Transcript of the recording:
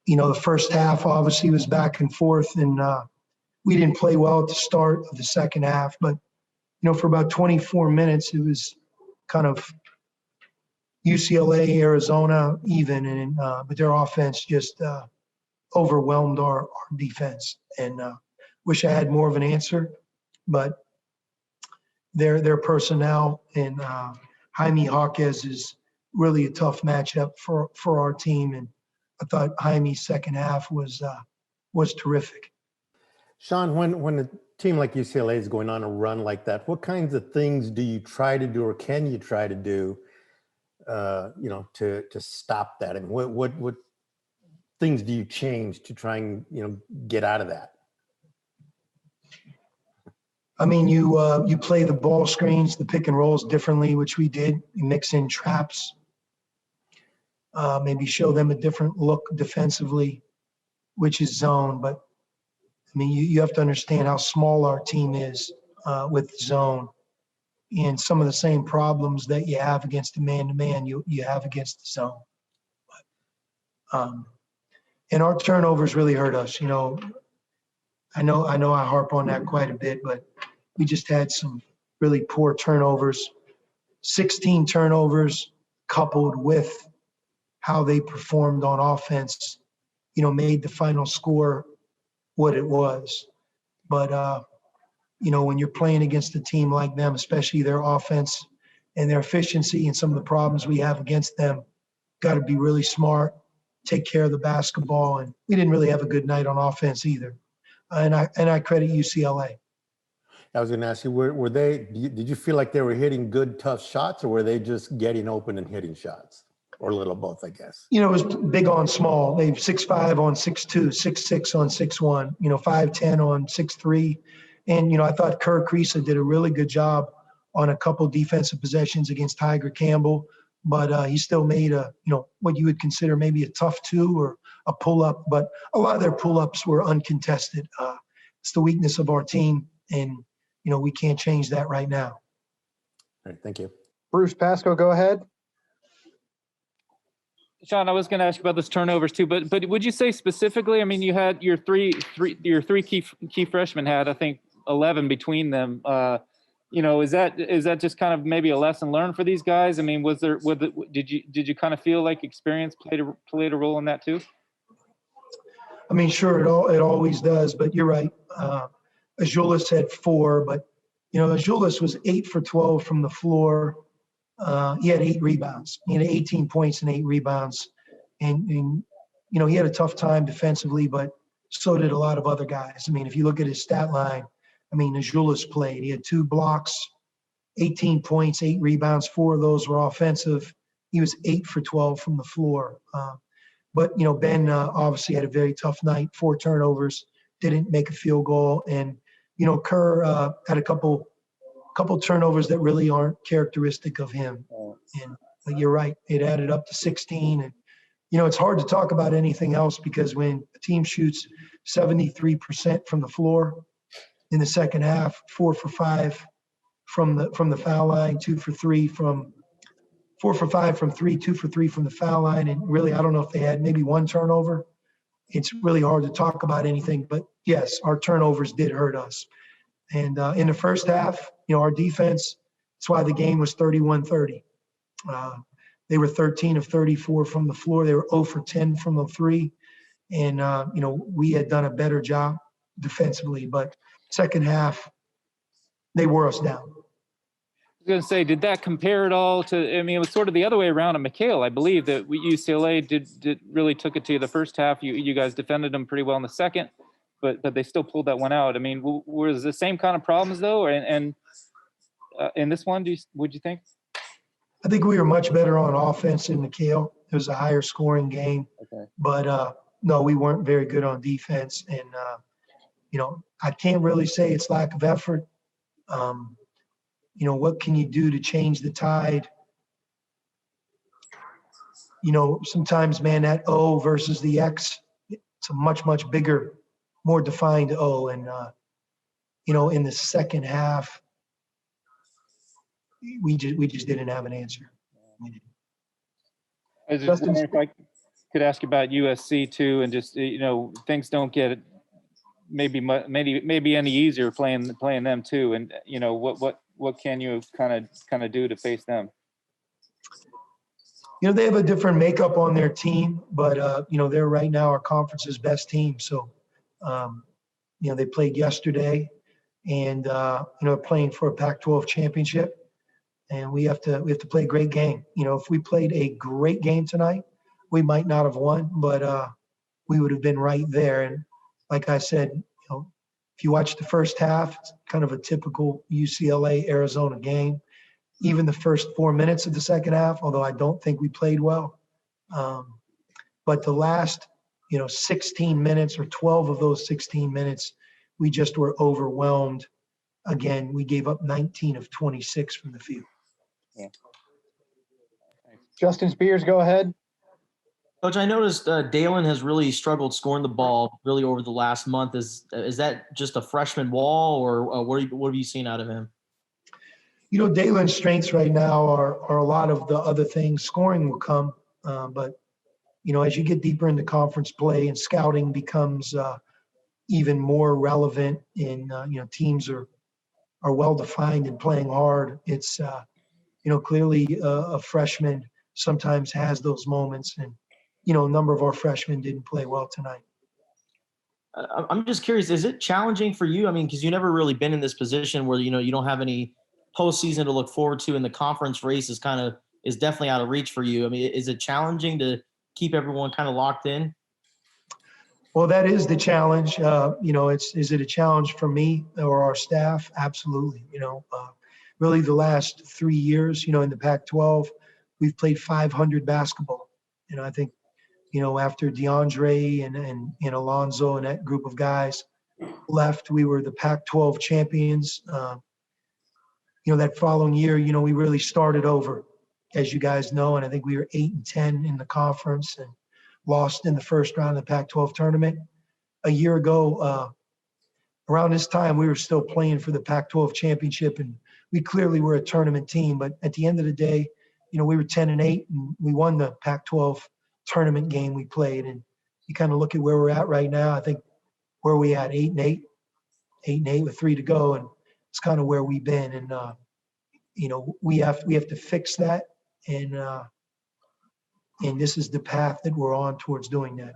The first half obviously was back and forth, and we didn't play well at the start of the second half. But, for about 24 minutes, it was kind of UCLA, Arizona even, and but their offense just overwhelmed our defense. And wish I had more of an answer, but their personnel and Jaime Jaquez is really a tough matchup for our team. And I thought Jaime's second half was terrific. Sean, when a team like UCLA is going on a run like that, what kinds of things do you try to do, or can you try to do, to stop that? I mean, what things do you change to try and get out of that? I mean, you play the ball screens, the pick and rolls differently, which we did. You mix in traps, maybe show them a different look defensively, which is zone. But I mean, you have to understand how small our team is with zone, and some of the same problems that you have against the man-to-man, you have against the zone. But, and our turnovers really hurt us. I know I harp on that quite a bit, but we just had some really poor turnovers. 16 turnovers coupled with how they performed on offense, made the final score what it was. But, when you're playing against a team like them, especially their offense and their efficiency and some of the problems we have against them, got to be really smart, take care of the basketball. And we didn't really have a good night on offense either. And I credit UCLA. I was going to ask you, did you feel like they were hitting good, tough shots, or were they just getting open and hitting shots? Or a little of both, I guess. It was big on small. They 6'5" on 6'2", 6'6" on 6'1", 5'10" on 6'3". And, I thought Kerr Kriisa did a really good job on a couple defensive possessions against Tiger Campbell. But he still made what you would consider maybe a tough two or a pull-up. But a lot of their pull-ups were uncontested. It's the weakness of our team, and, we can't change that right now. All right, thank you. Bruce Pasco, go ahead. Sean, I was going to ask you about those turnovers too, but would you say specifically? I mean, you had your three key freshmen had, I think, 11 between them. Is that just kind of maybe a lesson learned for these guys? I mean, did you kind of feel like experience played a role in that too? I mean, sure, it always does, but you're right. Azuolas had 4, but Azuolas was 8 for 12 from the floor. He had 8 rebounds. He had 18 points and 8 rebounds, and he had a tough time defensively, but so did a lot of other guys. I mean, if you look at his stat line, Azuolas played. He had 2 blocks, 18 points, 8 rebounds. 4 of those were offensive. He was 8 for 12 from the floor. But Ben obviously had a very tough night. 4 turnovers, didn't make a field goal, and Kerr had a couple turnovers that really aren't characteristic of him. And you're right, it added up to 16. And it's hard to talk about anything else because when a team shoots 73% from the floor in the second half, 4 for 5 from the foul line, 2 for 3 from 4 for 5 from 3, 2 for 3 from the foul line, and really I don't know if they had maybe 1 turnover. It's really hard to talk about anything, but yes, our turnovers did hurt us. And in the first half, our defense, that's why the game was 31-30. They were 13 of 34 from the floor. They were 0 for 10 from the 3. And, we had done a better job defensively. But second half, they wore us down. I was going to say, did that compare at all to, it was sort of the other way around at McHale, I believe, that UCLA did really took it to you the first half. You guys defended them pretty well in the second, but they still pulled that one out. I mean, was the same kind of problems, though? And in this one, would you think? I think we were much better on offense in McHale. It was a higher scoring game. Okay. But, no, we weren't very good on defense. And, I can't really say it's lack of effort. What can you do to change the tide? Sometimes, man, that O versus the X, it's a much, much bigger, more defined O. And, in the second half, we just didn't have an answer. I was just wondering could ask about USC too, and just things don't get maybe any easier playing them too, and what can you kind of do to face them? They have a different makeup on their team, but they're right now our conference's best team. So, they played yesterday, and playing for a Pac-12 championship, and we have to play a great game. If we played a great game tonight, we might not have won, but we would have been right there. And like I said, if you watch the first half, it's kind of a typical UCLA Arizona game. Even the first 4 minutes of the second half, although I don't think we played well. But the last, 16 minutes or 12 of those 16 minutes, we just were overwhelmed. Again, we gave up 19 of 26 from the field. Yeah. Justin Spears, go ahead. Coach, I noticed Dalen has really struggled scoring the ball really over the last month. Is that just a freshman wall, or what have you seen out of him? Dalen's strengths right now are a lot of the other things. Scoring will come, but as you get deeper into conference play and scouting becomes even more relevant, and teams are well defined and playing hard. It's clearly a freshman sometimes has those moments, and a number of our freshmen didn't play well tonight. I'm just curious, is it challenging for you? I mean, because you've never really been in this position where you don't have any postseason to look forward to, and the conference race is definitely out of reach for you. I mean, is it challenging to keep everyone kind of locked in? Well, that is the challenge. Is it a challenge for me or our staff? Absolutely. Really the last 3 years, in the Pac-12, we've played 500 basketball. I think, after DeAndre and Alonzo and that group of guys left, we were the Pac-12 champions. That following year, we really started over, as you guys know, and I think we were 8-10 in the conference and lost in the first round of the Pac-12 tournament. A year ago, around this time, we were still playing for the Pac-12 championship, and we clearly were a tournament team. But at the end of the day, we were 10-8, and we won the Pac-12 tournament game we played. And you kind of look at where we're at right now. I think where we at 8-8 with 3 to go, and it's kind of where we've been. And we have to fix that, and this is the path that we're on towards doing that.